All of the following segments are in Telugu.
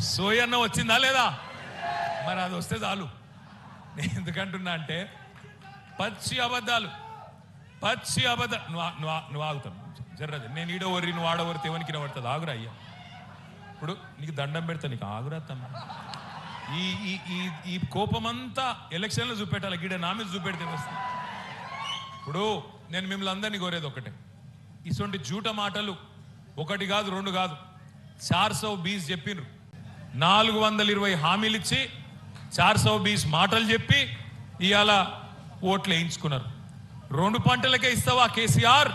సోయన్న వచ్చిందా లేదా? మరి అది వస్తే చాలు. నేను ఎందుకంటున్నా అంటే పచ్చి అబద్ధాలు నువ్వు ఆగుతాను జర్రది. నేను ఈడ ఒర్రి నువ్వు ఆడవరితే ఎవరికి పడుతుంది? ఆగురా అయ్యా, ఇప్పుడు నీకు దండం పెడతా, నీకు ఆగురా తమ్మ. ఈ కోపమంతా ఎలక్షన్లో చూపెట్టాలి, గిడ నా మీద చూపెడితే వస్తుంది. ఇప్పుడు నేను మిమ్మల్ని అందరినీ కోరేది ఒకటే, ఇటువంటి జూట మాటలు ఒకటి కాదు రెండు కాదు 420 చెప్పిండ్రు. 420 హామీలు ఇచ్చి 420 మాటలు చెప్పి ఇవాళ ఓట్లు వేయించుకున్నారు. 2 పంటలకే ఇస్తావా కేసీఆర్,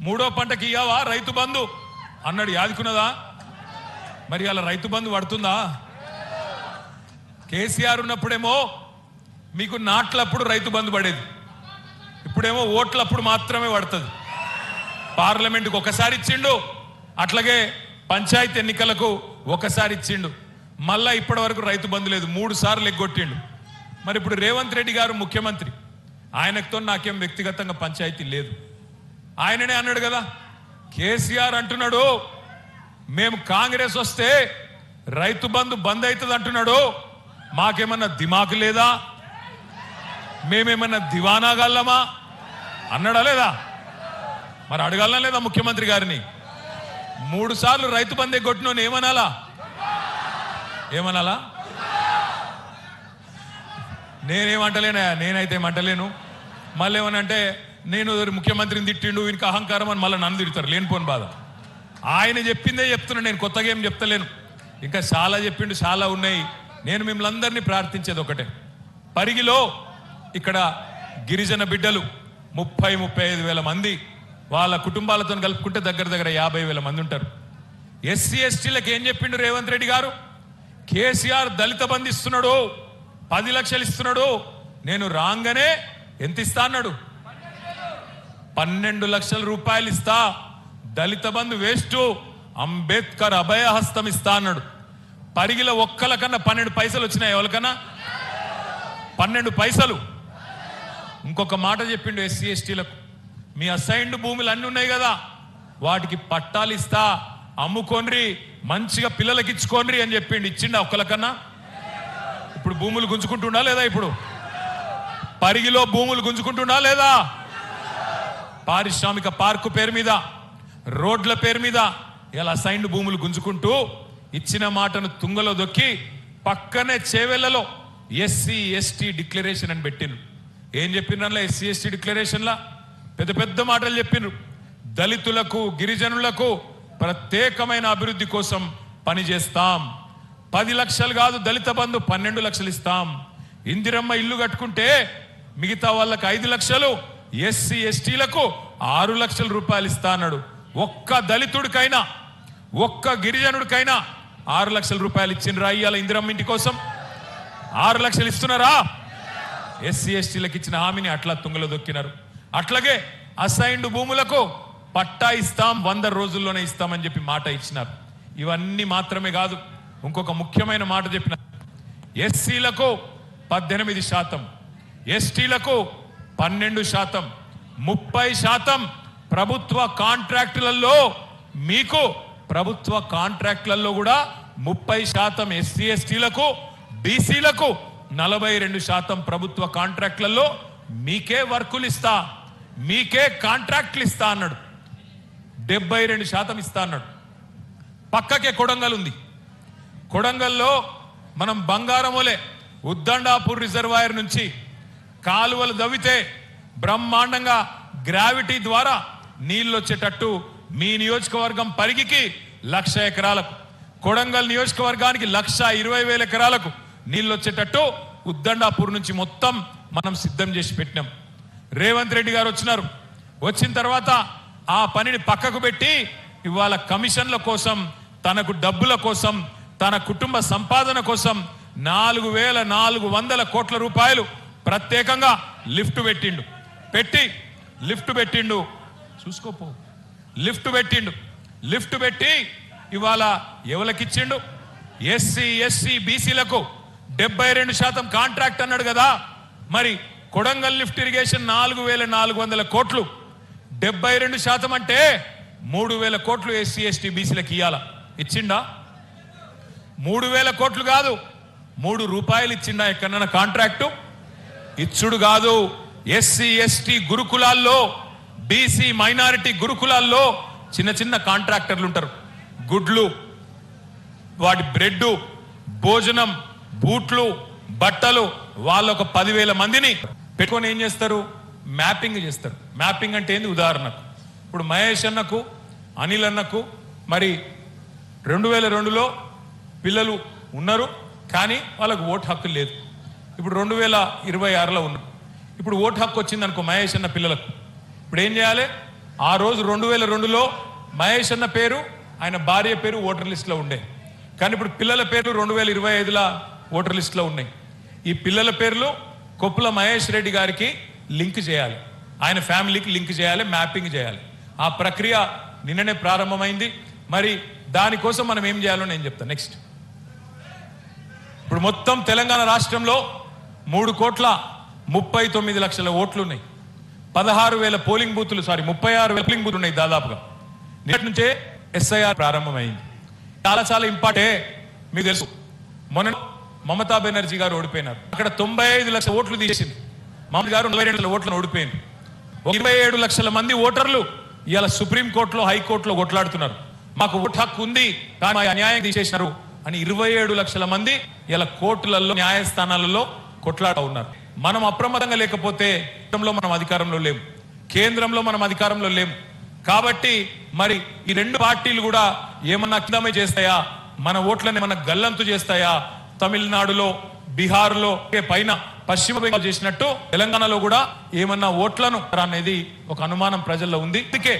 3వ పంటకి ఇయ్యావా రైతు బంధు అన్నాడు. యాదుకున్నదా? మరి అలా రైతు బంధు పడుతుందా? కేసీఆర్ ఉన్నప్పుడేమో మీకు నాట్లప్పుడు రైతు బంధు పడేది, ఇప్పుడేమో ఓట్లప్పుడు మాత్రమే పడుతుంది. పార్లమెంటుకు ఒకసారి ఇచ్చిండు, అట్లాగే పంచాయతీ ఎన్నికలకు ఒకసారి ఇచ్చిండు. మళ్ళా ఇప్పటి వరకు రైతు బంధు లేదు, 3 సార్లు ఎగ్గొట్టిండు. మరి ఇప్పుడు రేవంత్ రెడ్డి గారు ముఖ్యమంత్రి, ఆయనతో నాకేం వ్యక్తిగతంగా పంచాయతీ లేదు. ఆయననే అన్నాడు కదా, కేసీఆర్ అంటున్నాడు మేము కాంగ్రెస్ వస్తే రైతు బంధు బంద్ అవుతుంది అంటున్నాడు, మాకేమన్నా దిమాకు లేదా, మేమేమన్నా దివానాగల్లమా అన్నాడా లేదా? మరి అడగాలనా లేదా ముఖ్యమంత్రి గారిని? 3 సార్లు రైతు బంధే కొట్టినోని ఏమనాలా? నేనేమంటలేనా? నేనైతే ఏమంటలేను. మళ్ళీ ఏమనంటే నేను ముఖ్యమంత్రిని తిట్టిండు, వీనికి అహంకారం అని మళ్ళీ నన్ను తిడతారు, లేనిపోని బాధ. ఆయన చెప్పిందే చెప్తున్నా, నేను కొత్తగా ఏం చెప్తలేను. ఇంకా చాలా చెప్పిండు, చాలా ఉన్నాయి. నేను మిమ్మల్ని అందరినీ ప్రార్థించేది ఒకటే, పరిగిలో ఇక్కడ గిరిజన బిడ్డలు 30-35 వేల మంది, వాళ్ళ కుటుంబాలతో కలుపుకుంటే దగ్గర 50 వేల మంది ఉంటారు. ఎస్సీ ఎస్టీలకు ఏం చెప్పిండు రేవంత్ రెడ్డి గారు? కేసీఆర్ దళిత బంధు ఇస్తున్నాడు, 10 లక్షలు ఇస్తున్నాడు. నేను రాగానే ఎంత ఇస్తా అన్నాడు? 12 లక్షల రూపాయలు ఇస్తా. దళిత బంధు వేస్ట్, అంబేద్కర్ అభయహస్తం ఇస్తా అన్నాడు. పరిగిల ఒక్కల కన్నా 12 పైసలు వచ్చినాయి, ఎవరికన్నా 12 పైసలు. ఇంకొక మాట చెప్పిండు ఎస్సీ ఎస్టీలకు, మీ అసైన్డ్ భూములు అన్నీ ఉన్నాయి కదా, వాటికి పట్టాలు ఇస్తా, అమ్ముకోండ్రి, మంచిగా పిల్లలకి ఇచ్చుకోండ్రి అని చెప్పిండు. ఇచ్చిండా ఒక్కలకన్నా? ఇప్పుడు భూములు గుంజుకుంటుండా లేదా? ఇప్పుడు పరిగిలో భూములు గుంజుకుంటుండా లేదా? పారిశ్రామిక పార్కు పేరు మీద, రోడ్ల పేరు మీద ఇలా అసైన్డ్ భూములు గుంజుకుంటూ ఇచ్చిన మాటను తుంగలో దొక్కి పక్కనే చేవెళ్లలో ఎస్సీ ఎస్టీ డిక్లరేషన్ అని పెట్టిండ్రు. ఏం చెప్పినలా ఎస్సీ ఎస్టీ డిక్లరేషన్లా? పెద్ద పెద్ద మాటలు చెప్పిండ్రు. దళితులకు గిరిజనులకు ప్రత్యేకమైన అభివృద్ధి కోసం పనిచేస్తాం, 10 లక్షలు కాదు దళిత బంధు 12 లక్షలు ఇస్తాం. ఇందిరమ్మ ఇల్లు కట్టుకుంటే మిగతా వాళ్ళకి 5 లక్షలు, ఎస్సీ ఎస్టీలకు 6 లక్షల రూపాయలు ఇస్తా అన్నాడు. ఒక్క దళితుడికైనా ఒక్క గిరిజనుడికైనా 6 లక్షల రూపాయలు ఇచ్చిండ్రా ఇయ్యాల ఇందిరమ్మ ఇంటి కోసం? 6 లక్షలు ఇస్తున్నారా? ఎస్సీ ఎస్టీలకు ఇచ్చిన హామీని అట్లా తుంగలో దొక్కినారు. అట్లాగే అసైన్డ్ భూములకు పట్టా ఇస్తాం, 100 రోజుల్లోనే ఇస్తామని చెప్పి మాట ఇచ్చినారు. ఇవన్నీ మాత్రమే కాదు, ఇంకొక ముఖ్యమైన మాట చెప్పిన, ఎస్సీలకు 18%, ఎస్టీలకు 12%, 30% ప్రభుత్వ కాంట్రాక్టులలో, మీకు ప్రభుత్వ కాంట్రాక్టులలో కూడా 30% ఎస్సీ ఎస్టీలకు, బీసీలకు 42% ప్రభుత్వ కాంట్రాక్టులలో మీకే వర్కులు ఇస్తా, మీకే కాంట్రాక్టులు ఇస్తా అన్నాడు. 72% ఇస్తా అన్నాడు. పక్కకే కొడంగల్ ఉంది. కొడంగల్లో మనం బంగారమోలే ఉద్దండాపూర్ రిజర్వాయర్ నుంచి కాలువలు దవ్వితే బ్రహ్మాండంగా గ్రావిటీ ద్వారా నీళ్ళు వచ్చేటట్టు మీ నియోజకవర్గం పరిగికి 1,00,000 ఎకరాలకు, కొడంగల్ నియోజకవర్గానికి 1,20,000 ఎకరాలకు నీళ్ళు వచ్చేటట్టు ఉద్దండాపూర్ నుంచి మొత్తం మనం సిద్ధం చేసి పెట్టినాం. రేవంత్ రెడ్డి గారు వచ్చినారు. వచ్చిన తర్వాత ఆ పనిని పక్కకు పెట్టి ఇవాళ కమిషన్ల కోసం, తనకు డబ్బుల కోసం, తన కుటుంబ సంపాదన కోసం 4,400 కోట్ల రూపాయలు ప్రత్యేకంగా లిఫ్ట్ పెట్టిండు. చూసుకోపో, లిఫ్ట్ పెట్టి ఇవాళ ఎవరికిచ్చిండు? ఎస్సీ ఎస్సీ బీసీలకు 72% కాంట్రాక్ట్ అన్నాడు కదా. మరి కొడంగల్ లిఫ్ట్ ఇరిగేషన్ 4,400 కోట్లు, 72% అంటే 3,000 కోట్లు ఎస్సీ ఎస్టీ బీసీలకు ఇవ్వాల. ఇచ్చిండా? 3,000 కోట్లు కాదు, 3 రూపాయలు ఇచ్చిండా ఎక్కడన్నా కాంట్రాక్టు? ఇచ్చుడు కాదు. ఎస్సీ ఎస్టీ గురుకులాల్లో, బీసీ మైనారిటీ గురుకులాల్లో చిన్న చిన్న కాంట్రాక్టర్లు ఉంటారు. గుడ్లు, వాటి బ్రెడ్, భోజనం, బూట్లు, బట్టలు, వాళ్ళు ఒక 10,000 మందిని పెట్టుకొని ఏం చేస్తారు? మ్యాపింగ్ చేస్తారు. మ్యాపింగ్ అంటే ఏంది? ఉదాహరణకు ఇప్పుడు మహేష్ అన్నకు, అనిల్ అన్నకు మరి 2002లో పిల్లలు ఉన్నారు, కానీ వాళ్ళకు ఓటు హక్కు లేదు. ఇప్పుడు 2026లో ఉన్నారు. ఇప్పుడు ఓటు హక్కు వచ్చింది అనుకో మహేష్ అన్న పిల్లలకు. ఇప్పుడు ఏం చేయాలి? ఆ రోజు 2002లో మహేష్ అన్న పేరు, ఆయన భార్య పేరు ఓటర్ లిస్టులో ఉండే, కానీ ఇప్పుడు పిల్లల పేర్లు 2025లో ఓటర్ లిస్టులో ఉన్నాయి. ఈ పిల్లల పేర్లు కొప్పుల మహేష్ రెడ్డి గారికి లింక్ చేయాలి, ఆయన ఫ్యామిలీకి లింక్ చేయాలి, మ్యాపింగ్ చేయాలి. ఆ ప్రక్రియ నిన్ననే ప్రారంభమైంది. మరి దానికోసం మనం ఏం చేయాలో నేను చెప్తాను. నెక్స్ట్, ఇప్పుడు మొత్తం తెలంగాణ రాష్ట్రంలో 3,39,00,000 ఓట్లు ఉన్నాయి. 16,000 పోలింగ్ బూతులు, 36,000 పోలింగ్ బూతులు ఉన్నాయి దాదాపుగా. నిన్నటి నుంచే ఎస్ఐఆర్ ప్రారంభమైంది. చాలా ఇంపార్టెంట్. మీకు తెలుసు, మొన్న మమతా బెనర్జీ గారు ఓడిపోయినారు. అక్కడ 95 లక్షల ఓట్లు తీసింది. మమతా గారు 42 లక్షల ఓట్లను ఓడిపోయింది. 27 లక్షల మంది ఓటర్లు ఇవాళ సుప్రీంకోర్టులో, హైకోర్టులో కొట్లాడుతున్నారు. మాకు ఓటు హక్కు ఉంది కానీ అన్యాయం తీసేసినారు అని 27 లక్షల మంది ఇలా కోర్టులలో, న్యాయస్థానాలలో కొట్లాడుతూ ఉన్నారు. మనం అప్రమత్తంగా లేకపోతే మనం అధికారంలో లేము, కేంద్రంలో మనం అధికారంలో లేము. కాబట్టి మరి ఈ 2 పార్టీలు కూడా ఏమన్నా కిందమే చేస్తాయా, మన ఓట్లని మన గల్లంతు చేస్తాయా? తమిళనాడులో, బీహార్లో, పైన పశ్చిమ బెంగాల్ చేసినట్టు తెలంగాణలో కూడా ఏమన్నా ఓట్లను అనేది ఒక అనుమానం ప్రజల్లో ఉంది. అందుకే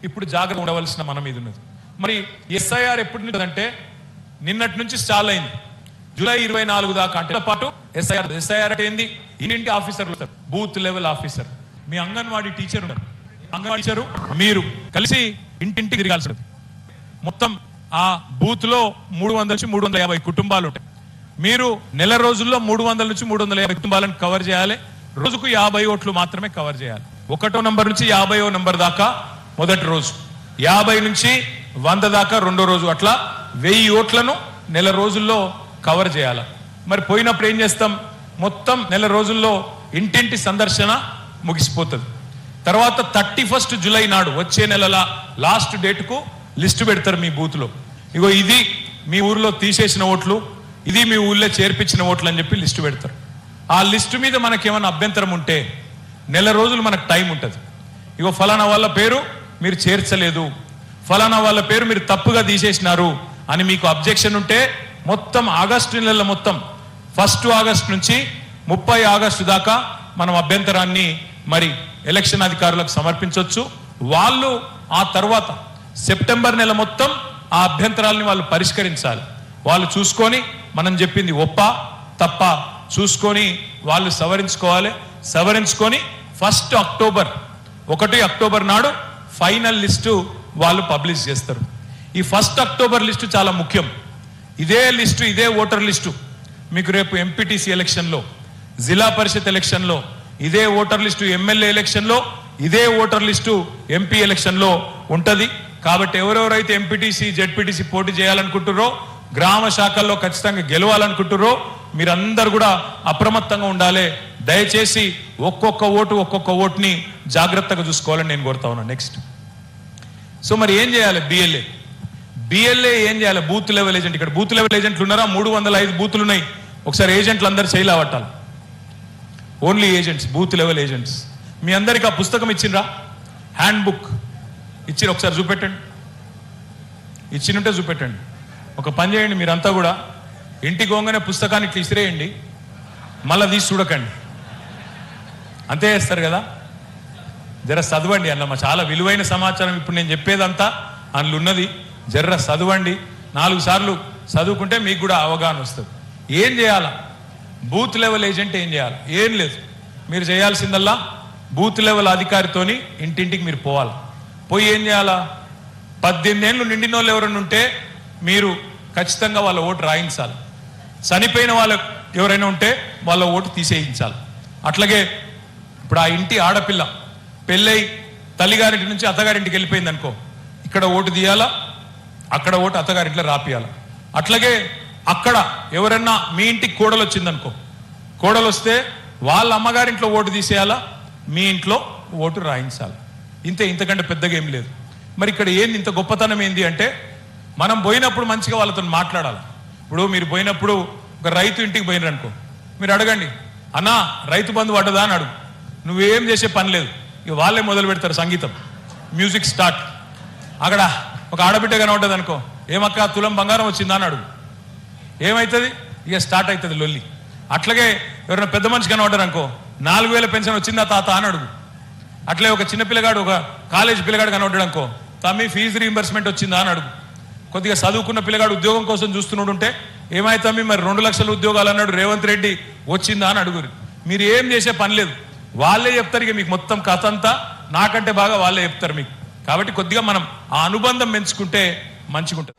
ఇప్పుడు జాగ్రత్త ఉండవలసిన మన మీద ఉన్నది. మరి ఎస్ఐఆర్ ఎప్పటి నుంచి అంటే నిన్నటి నుంచి స్టార్ట్ అయింది, జూలై 24 దాకా. అంటే పాటు ఎస్ఐఆర్ అంటే ఏంది? ఇంటి ఆఫీసర్లు, బూత్ లెవెల్ ఆఫీసర్, మీ అంగన్వాడీ టీచర్ ఉన్నారు, అంగన్వాడీ టీచరు మీరు కలిసి ఇంటింటికి తిరగాల్సింది. మొత్తం ఆ బూత్ లో 300 నుంచి 350 కుటుంబాలు ఉంటాయి. మీరు నెల రోజుల్లో 300 నుంచి 350 కుటుంబాలను కవర్ చేయాలి. రోజుకు 50 ఓట్లు మాత్రమే కవర్ చేయాలి. 1వ నంబర్ నుంచి 50వ నంబర్ దాకా మొదటి రోజు, 50 నుంచి 100 దాకా రెండో రోజు, అట్లా 1000 ఓట్లను నెల రోజుల్లో కవర్ చేయాలి. మరి పోయినప్పుడు ఏం చేస్తాం? మొత్తం నెల రోజుల్లో ఇంటింటి సందర్శన ముగిసిపోతుంది. తర్వాత 31 జూలై నాడు, వచ్చే నెలల లాస్ట్ డేట్కు లిస్టు పెడతారు మీ బూత్లో. ఇగో ఇది మీ ఊర్లో తీసేసిన ఓట్లు, ఇది మీ ఊళ్ళో చేర్పించిన ఓట్లు అని చెప్పి లిస్టు పెడతారు. ఆ లిస్టు మీద మనకేమైనా అభ్యంతరం ఉంటే నెల రోజులు మనకు టైం ఉంటుంది. ఇగో ఫలానా వాళ్ళ పేరు మీరు చేర్చలేదు, ఫలానా వాళ్ళ పేరు మీరు తప్పుగా తీసేసినారు అని మీకు అబ్జెక్షన్ ఉంటే మొత్తం ఆగస్టు నెల, మొత్తం 1 ఆగస్టు నుంచి 30 ఆగస్టు దాకా మనం అభ్యంతరాన్ని మరి ఎలక్షన్ అధికారులకు సమర్పించవచ్చు. వాళ్ళు ఆ తర్వాత సెప్టెంబర్ నెల మొత్తం ఆ అభ్యంతరాలని వాళ్ళు పరిష్కరించాలి. వాళ్ళు చూసుకొని మనం చెప్పింది ఒప్ప తప్ప చూసుకొని వాళ్ళు సవరించుకోవాలి. సవరించుకొని 1 అక్టోబర్ నాడు ఫైనల్ లిస్టు వాళ్ళు పబ్లిష్ చేస్తారు. ఈ 1 అక్టోబర్ లిస్టు చాలా ముఖ్యం. ఇదే లిస్టు, ఇదే ఓటర్ లిస్టు మీకు రేపు ఎంపీటీసీ ఎలక్షన్లో, జిల్లా పరిషత్ ఎలక్షన్లో ఇదే ఓటర్ లిస్టు, ఎమ్మెల్యే ఎలక్షన్లో ఇదే ఓటర్ లిస్టు, ఎంపీ ఎలక్షన్లో ఉంటుంది. కాబట్టి ఎవరెవరైతే ఎంపీటీసీ, జెడ్పీటీసీ పోటీ చేయాలనుకుంటున్నారో, గ్రామ శాఖల్లో ఖచ్చితంగా గెలవాలనుకుంటున్నారో మీరందరూ కూడా అప్రమత్తంగా ఉండాలి. దయచేసి ఒక్కొక్క ఓటుని జాగ్రత్తగా చూసుకోవాలని నేను కోరుతా ఉన్నాను. నెక్స్ట్, సో మరి ఏం చేయాలి? బిఎల్ఏ ఏం చేయాలి? Booth level agent. ఇక్కడ బూత్ లెవెల్ ఏజెంట్లు ఉన్నారా? 305 బూతులు ఉన్నాయి. ఒకసారి ఏజెంట్లు అందరు చేయలేవట్టాలి. Only agents, booth level agents. మీ అందరికి ఆ పుస్తకం ఇచ్చిండ్రా? హ్యాండ్ బుక్ ఇచ్చిన ఒకసారి చూపెట్టండి. ఇచ్చినుంటే చూపెట్టండి. ఒక పని చేయండి, మీరంతా కూడా ఇంటికి పోగానే పుస్తకాన్ని ఇట్లా ఇసిరేయండి, మళ్ళీ తీసి చూడకండి. అంతే చేస్తారు కదా. జర చదవండి అన్నమ్మ, చాలా విలువైన సమాచారం ఇప్పుడు నేను చెప్పేదంతా అందులో ఉన్నది. జర్ర చదవండి, 4 సార్లు చదువుకుంటే మీకు కూడా అవగాహన వస్తుంది. ఏం చేయాలా? బూత్ లెవెల్ ఏజెంట్ ఏం చేయాలి? ఏం లేదు, మీరు చేయాల్సిందల్లా బూత్ లెవెల్ అధికారితోని ఇంటింటికి మీరు పోవాలి. పోయి ఏం చేయాలా? 18 ఏళ్ళు నిండిన వాళ్ళు ఎవరైనా ఉంటే మీరు ఖచ్చితంగా వాళ్ళ ఓటు రాయించాలి. చనిపోయిన వాళ్ళు ఎవరైనా ఉంటే వాళ్ళ ఓటు తీసేయించాలి. అట్లాగే ఇప్పుడు ఆ ఇంటి ఆడపిల్ల పెళ్ళై తల్లిగారింటి నుంచి అత్తగారింటికి వెళ్ళిపోయింది అనుకో, ఇక్కడ ఓటు తీయాలా, అక్కడ ఓటు అత్తగారింట్లో రాపియాలి. అట్లాగే అక్కడ ఎవరన్నా మీ ఇంటికి కోడలు వచ్చిందనుకో, కోడలు వస్తే వాళ్ళ అమ్మగారింట్లో ఓటు తీసేయాలా, మీ ఇంట్లో ఓటు రాయించాలి. ఇంతకంటే పెద్దగా ఏం లేదు. మరి ఇక్కడ ఏంది ఇంత గొప్పతనం ఏంది అంటే, మనం పోయినప్పుడు మంచిగా వాళ్ళతో మాట్లాడాలి. ఇప్పుడు మీరు పోయినప్పుడు ఒక రైతు ఇంటికి పోయినారు అనుకో, మీరు అడగండి, అన్నా రైతు బంధు పడ్డదా అని అడుగు. నువ్వేం చేసే పని లేదు, ఇక వాళ్ళే మొదలు పెడతారు సంగీతం, మ్యూజిక్ స్టార్ట్. అక్కడ ఒక ఆడబిడ్డ కనబడ్డది అనుకో, ఏమక్క తులం బంగారం వచ్చిందా అని అడుగు. ఏమవుతుంది, ఇక స్టార్ట్ అవుతుంది లొల్లి. అట్లాగే ఎవరైనా పెద్ద మనిషి కనబడ్డారు అనుకో, 4000 పెన్షన్ వచ్చిందా తాత అని అడుగు. అట్లే ఒక చిన్న పిల్లగాడు, ఒక కాలేజ్ పిల్లగాడు కనబడ్డాడు అనుకో, తమ్మి ఫీజు రీయింబర్స్మెంట్ వచ్చిందా అని అడుగు. కొద్దిగా చదువుకున్న పిల్లగాడు ఉద్యోగం కోసం చూస్తున్నాడు ఉంటే, ఏమైతమ్మి మరి 2 లక్షల ఉద్యోగాలు అన్నాడు రేవంత్ రెడ్డి, వచ్చిందా అని అడుగురు. మీరు ఏం చేసే పని లేదు, వాళ్ళే చెప్తారు. ఇక మీకు మొత్తం కథ అంతా నాకంటే బాగా వాళ్ళే చెప్తారు మీకు. కాబట్టి కొద్దిగా మనం ఆ అనుబంధం పెంచుకుంటే మంచిగా ఉంటుంది.